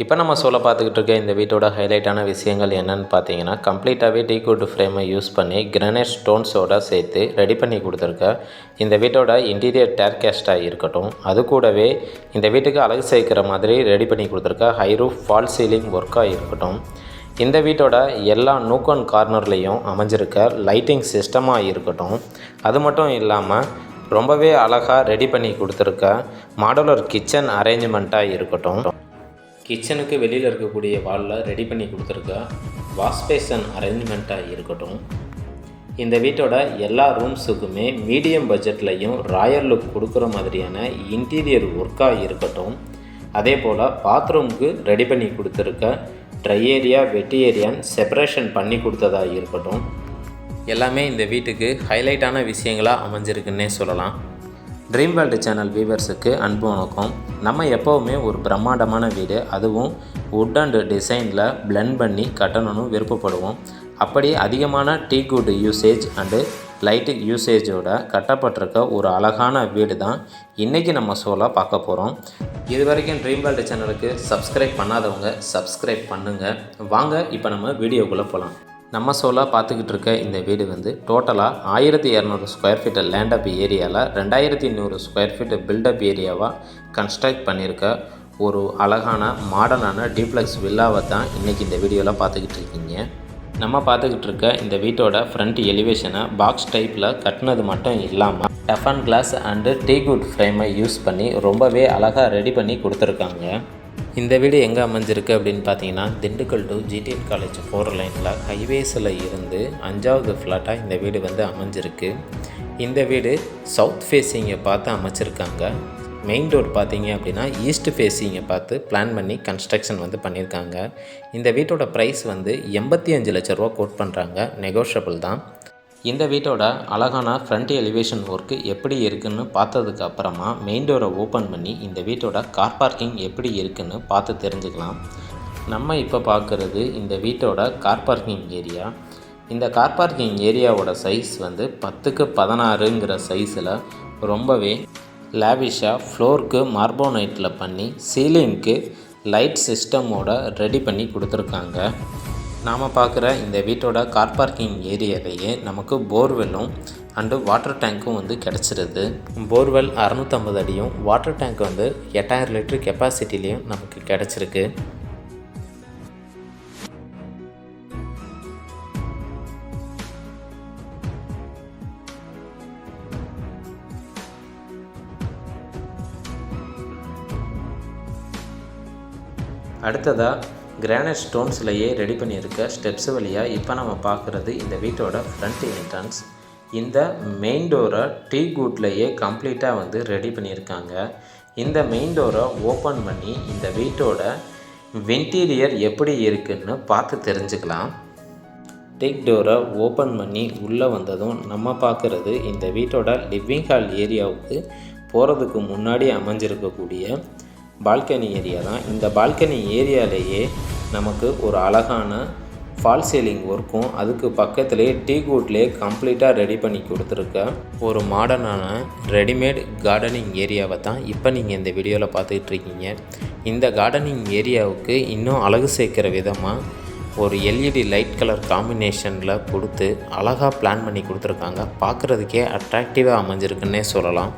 இப்போ நம்ம சொல்ல பார்த்துக்கிட்டு இருக்க இந்த வீட்டோட ஹைலைட்டான விஷயங்கள் என்னென்னு பார்த்தீங்கன்னா, கம்ப்ளீட்டாகவே டீக்வுட் ஃப்ரேமை யூஸ் பண்ணி கிரானைட் ஸ்டோன்ஸோடு சேர்த்து ரெடி பண்ணி கொடுத்துருக்க இந்த வீட்டோட இன்டீரியர் டேர்கேஸ்ட்டாக இருக்கட்டும், அது கூடவே இந்த வீட்டுக்கு அழகு சேர்க்கிற மாதிரி ரெடி பண்ணி கொடுத்துருக்க ஹை ரூஃப் ஃபால் சீலிங் ஒர்க்காக இருக்கட்டும், இந்த வீட்டோட எல்லா நூக் அண்ட் கார்னர்லேயும் அமைஞ்சிருக்க லைட்டிங் சிஸ்டமாக இருக்கட்டும், அது மட்டும் இல்லாமல் ரொம்பவே அழகாக ரெடி பண்ணி கொடுத்துருக்க மாடுலர் கிச்சன் அரேஞ்ச்மெண்ட்டாக இருக்கட்டும், கிச்சனுக்கு வெளியில் இருக்கக்கூடிய வாலில் ரெடி பண்ணி கொடுத்துருக்க வாஷ் பேசன் அரேஞ்ச்மெண்ட்டாக இருக்கட்டும், இந்த வீட்டோட எல்லா ரூம்ஸுக்குமே மீடியம் பட்ஜெட்லையும் ராயல் லுக் கொடுக்குற மாதிரியான இன்டீரியர் ஒர்க்காக இருக்கட்டும், அதே போல் பாத்ரூமுக்கு ரெடி பண்ணி கொடுத்துருக்க ட்ரை ஏரியா வெட் ஏரியான்னு செப்பரேஷன் பண்ணி கொடுத்ததாக இருக்கட்டும், எல்லாமே இந்த வீட்டுக்கு ஹைலைட்டான விஷயங்களாக அமைஞ்சிருக்குன்னே சொல்லலாம். ட்ரீம் வேர்ல்டு சேனல் வியூவர்ஸுக்கு அன்பு வணக்கம். நம்ம எப்போவுமே ஒரு பிரம்மாண்டமான வீடு, அதுவும் வுட் அண்ட் டிசைனில் பிளெண்ட் பண்ணி கட்டணும்னு விருப்பப்படுவோம். அப்படி அதிகமான டீக்வுட் யூசேஜ் அண்டு லைட்டு யூசேஜோட கட்டப்பட்டிருக்க ஒரு அழகான வீடு தான் இன்றைக்கி நம்ம ஷோவில் பார்க்க போகிறோம். இது வரைக்கும் ட்ரீம் வேர்ல்டு சேனலுக்கு சப்ஸ்கிரைப் பண்ணாதவங்க சப்ஸ்கிரைப் பண்ணுங்கள். வாங்க இப்போ நம்ம வீடியோக்குள்ளே போகலாம். நம்ம ஷோவில் பார்த்துக்கிட்டு இருக்க இந்த வீடு டோட்டலாக 1200 ஸ்கொயர் ஃபீட் லேண்டப் ஏரியாவில் 2100 ஸ்கொயர் ஃபீட் பில்டப் ஏரியாவாக கன்ஸ்ட்ரக்ட் பண்ணியிருக்க ஒரு அழகான மாடர்னான டூப்ளெக்ஸ் வில்லாவை தான் இன்றைக்கி இந்த வீடியோவில் பார்த்துக்கிட்டு இருக்கீங்க. நம்ம பார்த்துக்கிட்டு இருக்க இந்த வீட்டோட ஃப்ரண்ட் எலிவேஷனை பாக்ஸ் டைப்பில் கட்டினது மட்டும் இல்லாமல் tough and glass and teakwood ஃப்ரேமை யூஸ் பண்ணி ரொம்பவே அழகாக ரெடி பண்ணி கொடுத்துருக்காங்க. இந்த வீடு எங்கே அமைஞ்சிருக்கு அப்படின்னு பார்த்தீங்கன்னா, திண்டுக்கல் டு ஜிடிஎன் காலேஜ் 4 லைனில் ஹைவேஸில் இருந்து 5வது ஃப்ளாட்டாக இந்த வீடு அமைஞ்சிருக்கு. இந்த வீடு சவுத் ஃபேஸிங்கை பார்த்து அமைச்சிருக்காங்க. மெயின் டோர் பார்த்தீங்க அப்படின்னா ஈஸ்ட் ஃபேஸிங்கை பார்த்து பிளான் பண்ணி கன்ஸ்ட்ரக்ஷன் பண்ணியிருக்காங்க. இந்த வீட்டோட ப்ரைஸ் 85 லட்ச ரூபா கோட் பண்ணுறாங்க, நெகோஷியபிள் தான். இந்த வீட்டோட அழகான ஃப்ரண்ட் எலிவேஷன் ஒர்க்கு எப்படி இருக்குன்னு பார்த்ததுக்கு அப்புறமா மெயின் டோரை ஓப்பன் பண்ணி இந்த வீட்டோட கார் பார்க்கிங் எப்படி இருக்குன்னு பார்த்து தெரிஞ்சுக்கலாம். நம்ம இப்போ பார்க்குறது இந்த வீட்டோட கார் பார்க்கிங் ஏரியா. இந்த கார் பார்க்கிங் ஏரியாவோட சைஸ் 10க்கு 16ங்கிற சைஸில் ரொம்பவே லேவிஷாக ஃப்ளோருக்கு மார்போனைட்டில் பண்ணி சீலிங்க்கு லைட் சிஸ்டமோட ரெடி பண்ணி கொடுத்துருக்காங்க. நாம் பார்க்குற இந்த வீட்டோட கார் பார்க்கிங் ஏரியாலேயே நமக்கு போர்வெல்லும் அண்டு வாட்டர் டேங்க்கும் கிடச்சிருது. போர்வெல் 650 அடியும் வாட்டர் டேங்க் 8000 லிட்டர் கெப்பாசிட்டிலையும் நமக்கு கிடச்சிருக்கு. அடுத்ததாக கிரானைட் ஸ்டோன்ஸ்லையே ரெடி பண்ணியிருக்க ஸ்டெப்ஸ் வழியாக இப்போ நம்ம பார்க்குறது இந்த வீட்டோட ஃப்ரண்ட் என்ட்ரன்ஸ். இந்த மெயின் டோரை டீக்வுட்லையே கம்ப்ளீட்டாக ரெடி பண்ணியிருக்காங்க. இந்த மெயின் டோரை ஓப்பன் பண்ணி இந்த வீட்டோட இன்டீரியர் எப்படி இருக்குன்னு பார்த்து தெரிஞ்சுக்கலாம். டீக் டோரை ஓப்பன் பண்ணி உள்ளே வந்ததும் நம்ம பார்க்குறது இந்த வீட்டோட லிவிங் ஹால் ஏரியாவுக்கு போகிறதுக்கு முன்னாடி அமைஞ்சிருக்கக்கூடிய பால்கனி ஏரியா தான். இந்த பால்கனி ஏரியாலேயே நமக்கு ஒரு அழகான ஃபால் சீலிங் ஒர்க்கும் அதுக்கு பக்கத்துலேயே டீக்வுட்லேயே கம்ப்ளீட்டாக ரெடி பண்ணி கொடுத்துருக்க ஒரு மாடர்னான ரெடிமேட் கார்டனிங் ஏரியாவை தான் இப்போ நீங்கள் இந்த வீடியோவில் பார்த்துக்கிட்டு இருக்கீங்க. இந்த கார்டனிங் ஏரியாவுக்கு இன்னும் அழகு சேர்க்குற விதமாக ஒரு எல்இடி லைட் கலர் காம்பினேஷனில் கொடுத்து அழகாக பிளான் பண்ணி கொடுத்துருக்காங்க. பார்க்குறதுக்கே அட்ராக்டிவாக அமைஞ்சிருக்குன்னே சொல்லலாம்.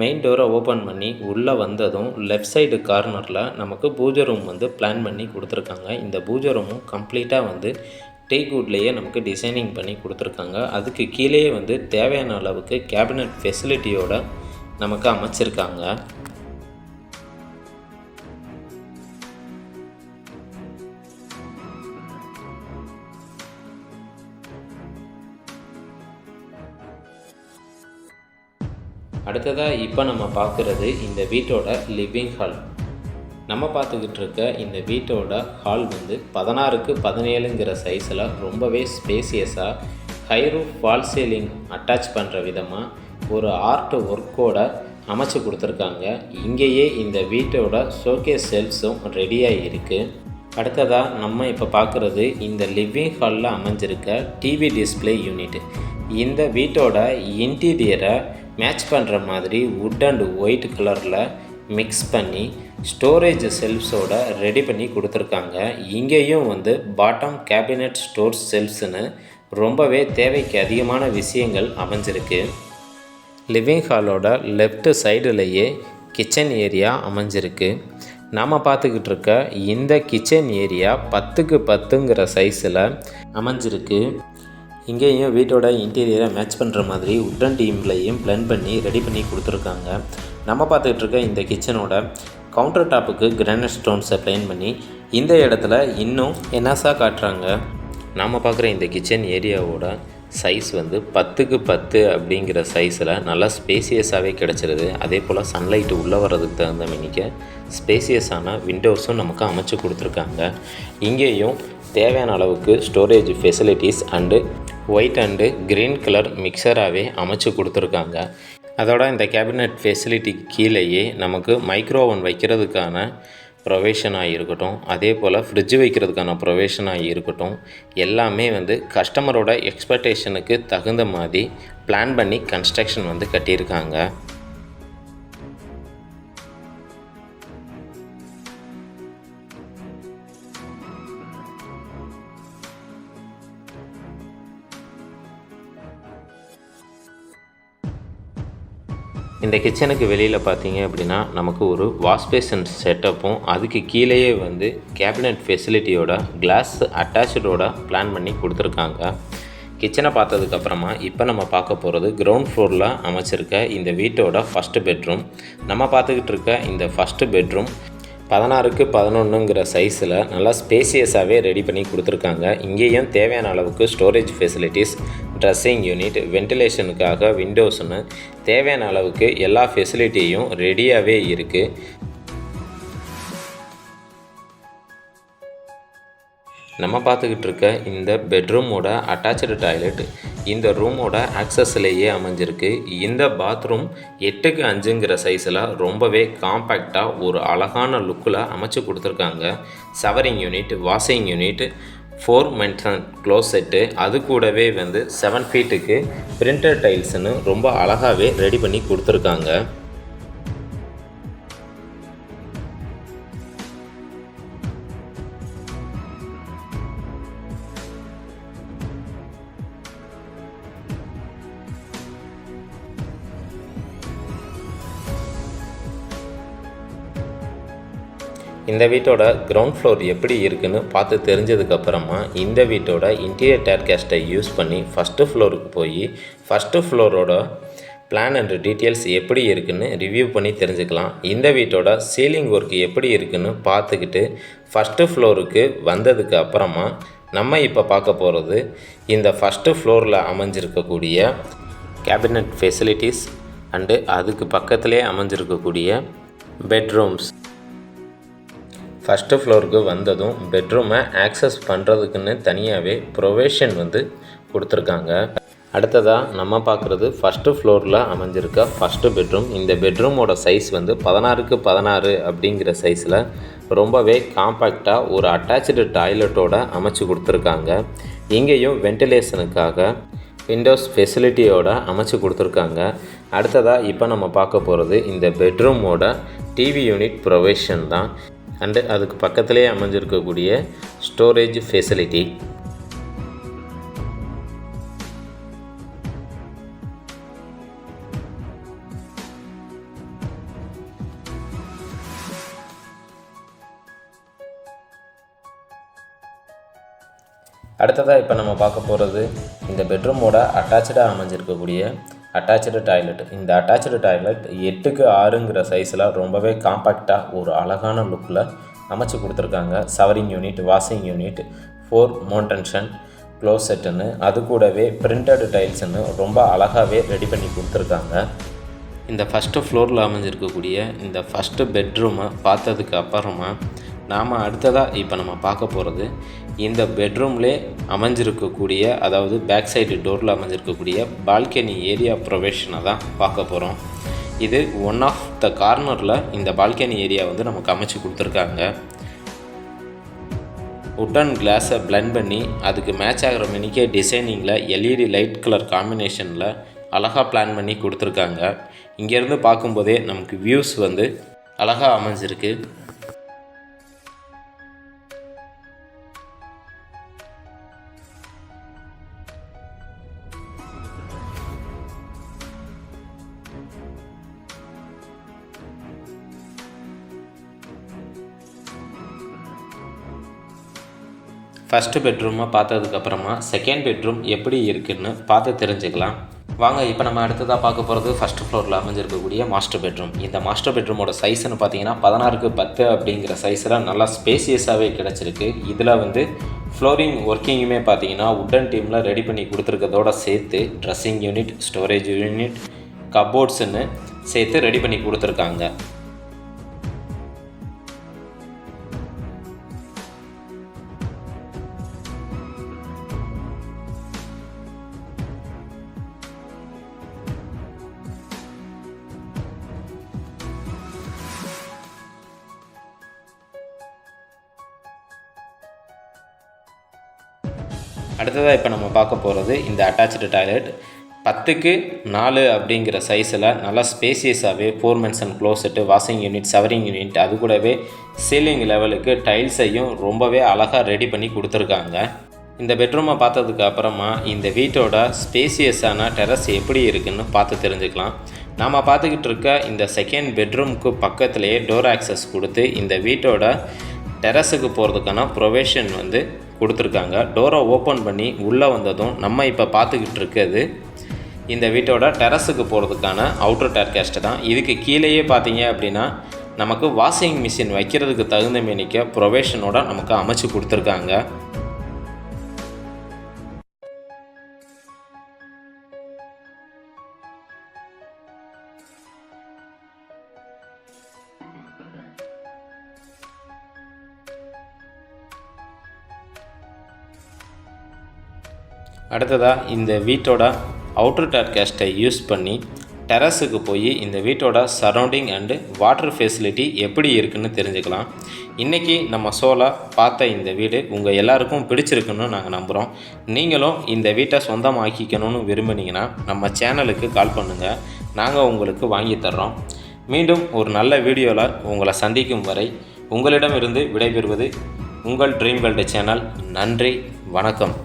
மெயின் டோரை ஓப்பன் பண்ணி உள்ளே வந்ததும் லெஃப்ட் சைடு கார்னரில் நமக்கு பூஜை ரூம் பிளான் பண்ணி கொடுத்துருக்காங்க. இந்த பூஜை ரூமும் கம்ப்ளீட்டாக டீக்வுட்லேயே நமக்கு டிசைனிங் பண்ணி கொடுத்துருக்காங்க. அதுக்கு கீழேயே தேவையான அளவுக்கு கேபினட் ஃபெசிலிட்டியோட நமக்கு அமைச்சிருக்காங்க. அடுத்ததாக இப்போ நம்ம பார்க்குறது இந்த வீட்டோட லிவிங் ஹால். நம்ம பார்த்துக்கிட்டு இருக்க இந்த வீட்டோட ஹால் 16க்கு 17ங்கிற சைஸில் ரொம்பவே ஸ்பேசியஸாக high roof fall ceiling attach பண்ணுற விதமாக ஒரு ஆர்ட் ஒர்க்கோட அமைச்சு கொடுத்துருக்காங்க. இங்கேயே இந்த வீட்டோட ஷோகேஸ் செல்ஃப்ஸும் ரெடியாக இருக்குது. அடுத்ததாக நம்ம இப்போ பார்க்குறது இந்த லிவிங் ஹாலில் அமைஞ்சிருக்க டிவி டிஸ்பிளே யூனிட். இந்த வீட்டோட இன்டீரியரை மேட்ச் பண்ணுற மாதிரி வுட் அண்ட் ஒயிட் கலரில் மிக்ஸ் பண்ணி ஸ்டோரேஜ் செல்ஃப்ஸோட ரெடி பண்ணி கொடுத்துருக்காங்க. இங்கேயும் வந்து பாட்டம் கேபினட் ஸ்டோர் செல்ஃப்ஸ்னு ரொம்பவே தேவைக்கு அதிகமான விஷயங்கள் அமைஞ்சிருக்கு. லிவிங் ஹாலோட லெஃப்ட் சைடுலேயே கிச்சன் ஏரியா அமைஞ்சிருக்கு. நாம் பார்த்துக்கிட்டு இருக்க இந்த கிச்சன் ஏரியா 10க்கு 10ங்கிற சைஸில் அமைஞ்சிருக்கு. இங்கேயும் வீட்டோட இன்டீரியரை மேட்ச் பண்ணுற மாதிரி உட்டன் டீம்லையும் பிளெண்ட் பண்ணி ரெடி பண்ணி கொடுத்துருக்காங்க. நம்ம பார்த்துக்கிட்டு இருக்க இந்த கிச்சனோட கவுண்டர் டாப்புக்கு கிரானைட் ஸ்டோன்ஸை பிளெயின் பண்ணி இந்த இடத்துல இன்னும் என்னாஸாக காட்டுறாங்க. நாம் பார்க்குற இந்த கிச்சன் ஏரியாவோட சைஸ் வந்து 10க்கு 10 அப்படிங்கிற சைஸில் நல்லா ஸ்பேசியஸாகவே கிடச்சிருது. அதே போல் சன்லைட்டு உள்ளே வர்றதுக்கு தகுந்த மணிக்க ஸ்பேசியஸான விண்டோஸும் நமக்கு அமைச்சு கொடுத்துருக்காங்க. இங்கேயும் தேவையான அளவுக்கு storage facilities and white and green colour மிக்சராகவே அமைச்சு கொடுத்துருக்காங்க. அதோட இந்த கேபினட் ஃபெசிலிட்டிக்கு கீழேயே நமக்கு மைக்ரோவன் வைக்கிறதுக்கான ப்ரொவிஷனாக இருக்கட்டும், அதே போல் ஃப்ரிட்ஜ் வைக்கிறதுக்கான ப்ரொவிஷனாக இருக்கட்டும், எல்லாமே வந்து கஸ்டமரோட எக்ஸ்பெக்டேஷனுக்கு தகுந்த மாதிரி பிளான் பண்ணி கன்ஸ்ட்ரக்ஷன் வந்து கட்டியிருக்காங்க. இந்த கிச்சனுக்கு வெளியில் பார்த்தீங்க அப்படின்னா நமக்கு ஒரு வாஷ் பேஷன் செட்டப்பும் அதுக்கு கீழேயே வந்து கேபினட் ஃபெசிலிட்டியோட கிளாஸ் அட்டாச்சோட பிளான் பண்ணி கொடுத்துருக்காங்க. கிச்சனை பார்த்ததுக்கப்புறமா இப்போ நம்ம பார்க்க போகிறது கிரவுண்ட் ஃப்ளோரில் அமைச்சிருக்க இந்த வீட்டோட ஃபஸ்ட்டு பெட்ரூம். நம்ம பார்த்துக்கிட்டு இருக்க இந்த ஃபஸ்ட்டு பெட்ரூம் 16க்கு 11ங்கிற சைஸில் நல்லா ஸ்பேசியஸாகவே ரெடி பண்ணி கொடுத்துருக்காங்க. இங்கேயும் தேவையான அளவுக்கு ஸ்டோரேஜ் ஃபெசிலிட்டிஸ், ட்ரெஸ்ஸிங் யூனிட், வென்டிலேஷனுக்காக விண்டோஸ்னு தேவையான அளவுக்கு எல்லா ஃபெசிலிட்டியும் ரெடியாகவே இருக்குது. நம்ம பார்த்துக்கிட்டு இருக்க இந்த பெட்ரூமோட அட்டாச்சு டாய்லெட் இந்த ரூமோட ஆக்சஸ்லேயே அமைஞ்சிருக்கு. இந்த பாத்ரூம் 8க்கு 5ங்கிற சைஸில் ரொம்பவே காம்பேக்டாக ஒரு அழகான லுக்கில் அமைச்சு கொடுத்துருக்காங்க. Showering unit, washing unit, 4 mention closet, அது கூடவே வந்து 7 ஃபீட்டுக்கு பிரிண்டர் டைல்ஸ்னு ரொம்ப அழகாகவே ரெடி பண்ணி கொடுத்துருக்காங்க. இந்த வீட்டோட கிரவுண்ட் ஃப்ளோர் எப்படி இருக்குன்னு பார்த்து தெரிஞ்சதுக்கப்புறமா இந்த வீட்டோட இன்டீரியர் டேர்கேஸ்ட்டை யூஸ் பண்ணி ஃபஸ்ட்டு ஃப்ளோருக்கு போய் ஃபஸ்ட்டு ஃப்ளோரோட பிளான் அண்ட் டீட்டெயில்ஸ் எப்படி இருக்குன்னு ரிவ்யூ பண்ணி தெரிஞ்சுக்கலாம். இந்த வீட்டோட சீலிங் ஒர்க் எப்படி இருக்குன்னு பார்த்துக்கிட்டு ஃபஸ்ட்டு ஃப்ளோருக்கு வந்ததுக்கு அப்புறமா நம்ம இப்போ பார்க்க போகிறது இந்த ஃபஸ்ட்டு ஃப்ளோரில் அமைஞ்சிருக்கக்கூடிய கேபினட் ஃபெசிலிட்டிஸ் அண்டு அதுக்கு பக்கத்திலே அமைஞ்சிருக்கக்கூடிய பெட்ரூம்ஸ். ஃபஸ்ட்டு ஃப்ளோருக்கு வந்ததும் பெட்ரூமை ஆக்சஸ் பண்ணுறதுக்குன்னு தனியாகவே ப்ரொவிஷன் வந்து கொடுத்துருக்காங்க. அடுத்ததாக நம்ம பார்க்குறது ஃபஸ்ட்டு ஃப்ளோரில் அமைஞ்சிருக்க ஃபஸ்ட்டு பெட்ரூம். இந்த பெட்ரூமோட சைஸ் வந்து 16க்கு 16 அப்படிங்கிற சைஸில் ரொம்பவே காம்பேக்டாக ஒரு அட்டாச்சு டாய்லெட்டோட அமைச்சு கொடுத்துருக்காங்க. இங்கேயும் வென்டிலேஷனுக்காக விண்டோஸ் ஃபெசிலிட்டியோட அமைச்சு கொடுத்துருக்காங்க. அடுத்ததாக இப்போ நம்ம பார்க்க போகிறது இந்த பெட்ரூமோட டிவி யூனிட் ப்ரொவிஷன் தான் அண்டு அதுக்கு பக்கத்திலே அமைஞ்சிருக்கக்கூடிய ஸ்டோரேஜ் ஃபெசிலிட்டி. அடுத்ததாக இப்போ நம்ம பார்க்க போகிறது இந்த பெட்ரூமோட அட்டாச்சாக அமைஞ்சிருக்கக்கூடிய அட்டாச்சு டாய்லெட். இந்த அட்டாச்சு டாய்லெட் 8க்கு 6ங்கிற சைஸில் ரொம்பவே காம்பேக்டாக ஒரு அழகான லுக்கில் அமைச்சு கொடுத்துருக்காங்க. ஷவரிங் யூனிட், வாஷிங் யூனிட், 4 மோன்டென்ஷன் க்ளோசெட்டுன்னு அது கூடவே பிரிண்டட் டைல்ஸ்ன்னு ரொம்ப அழகாகவே ரெடி பண்ணி கொடுத்துருக்காங்க. இந்த ஃபஸ்ட்டு ஃப்ளோரில் அமைஞ்சிருக்கக்கூடிய இந்த ஃபஸ்ட்டு பெட்ரூமை பார்த்ததுக்கு அப்புறமா நாம் அடுத்ததாக இப்போ நம்ம பார்க்க போகிறது இந்த பெட்ரூம்லே அமைஞ்சிருக்கக்கூடிய, அதாவது பேக் சைடு டோரில் அமைஞ்சிருக்கக்கூடிய பால்கனி ஏரியா ப்ரொவிஷனை தான் பார்க்க போகிறோம். இது ஒன் ஆஃப் த கார்னரில் இந்த பால்கனி ஏரியா வந்து நமக்கு அமைச்சு கொடுத்துருக்காங்க. உட்டன் கிளாஸை பிளெண்ட் பண்ணி அதுக்கு மேட்ச் ஆகிற மணிக்கே டிசைனிங்கில் எல்இடி லைட் கலர் காம்பினேஷனில் அழகாக பிளான் பண்ணி கொடுத்துருக்காங்க. இங்கேருந்து பார்க்கும்போதே நமக்கு வியூஸ் வந்து அழகாக அமைஞ்சிருக்கு. ஃபஸ்ட்டு பெட்ரூமை பார்த்ததுக்கப்புறமா செகண்ட் பெட்ரூம் எப்படி இருக்குதுன்னு பார்த்து தெரிஞ்சுக்கலாம். வாங்க, இப்போ நம்ம அடுத்ததாக பார்க்க போகிறது ஃபஸ்ட்டு ஃப்ளோரில் அமைஞ்சிருக்கக்கூடிய மாஸ்டர் பெட்ரூம். இந்த மாஸ்டர் பெட்ரூமோட சைஸ்ன்னு பார்த்தீங்கன்னா 16x10 அப்படிங்கிற சைஸில் நல்லா ஸ்பேசியஸாகவே கிடச்சிருக்கு. இதில் வந்து ஃப்ளோரிங் ஒர்க்கிங்குமே பார்த்தீங்கன்னா உட்டன் டீமில் ரெடி பண்ணி கொடுத்துருக்கதோட சேர்த்து ட்ரெஸ்ஸிங் யூனிட், ஸ்டோரேஜ் யூனிட், கப்போர்ட்ஸுன்னு சேர்த்து ரெடி பண்ணி கொடுத்துருக்காங்க. அடுத்ததாக இப்போ நம்ம பார்க்க போகிறது இந்த அட்டாச்சு டாய்லெட். 10x4 அப்படிங்கிற சைஸில் நல்லா ஸ்பேசியஸாகவே 4 men's and closet, washing unit, showering unit, அது கூடவே சீலிங் லெவலுக்கு டைல்ஸையும் ரொம்பவே அழகாக ரெடி பண்ணி கொடுத்துருக்காங்க. இந்த பெட்ரூமை பார்த்ததுக்கு அப்புறமா இந்த வீட்டோட ஸ்பேசியஸான டெரஸ் எப்படி இருக்குதுன்னு பார்த்து தெரிஞ்சுக்கலாம். நாம் பார்த்துக்கிட்டு இருக்க இந்த செகண்ட் பெட்ரூமுக்கு பக்கத்துலேயே டோர் ஆக்சஸ் கொடுத்து இந்த வீட்டோட டெரஸுக்கு போகிறதுக்கான ப்ரொவிஷன் வந்து கொடுத்துருக்காங்க. டோரை ஓப்பன் பண்ணி உள்ளே வந்ததும் நம்ம இப்போ பார்த்துக்கிட்டு இருக்கிறது இந்த வீட்டோட டெரஸுக்கு போகிறதுக்கான அவுட்டர் டேர்கேஸ்ட் தான். இதுக்கு கீழேயே பார்த்தீங்க அப்படின்னா நமக்கு வாஷிங் மிஷின் வைக்கிறதுக்கு தகுந்த மேனிக்க ப்ரொவிஷனோட நமக்கு அமைச்சு கொடுத்துருக்காங்க. அடுத்ததாக இந்த வீட்டோட அவுட்டர் டேர்கேஸ்ட்டை யூஸ் பண்ணி டெரஸுக்கு போய் இந்த வீட்டோட சரௌண்டிங் அண்டு வாட்டர் ஃபெசிலிட்டி எப்படி இருக்குதுன்னு தெரிஞ்சுக்கலாம். இன்றைக்கி நம்ம ஷோவில் பார்த்த இந்த வீடு உங்கள் எல்லாருக்கும் பிடிச்சிருக்குன்னு நாங்கள் நம்புகிறோம். நீங்களும் இந்த வீட்டை சொந்தமாக்கிக்கணும்னு விரும்புனீங்கன்னா நம்ம சேனலுக்கு கால் பண்ணுங்கள், நாங்கள் உங்களுக்கு வாங்கி தர்றோம். மீண்டும் ஒரு நல்ல வீடியோவில் உங்களை சந்திக்கும் வரை உங்களிடமிருந்து விடைபெறுவது உங்கள் ட்ரீம் வேர்ல்டு சேனல். நன்றி, வணக்கம்.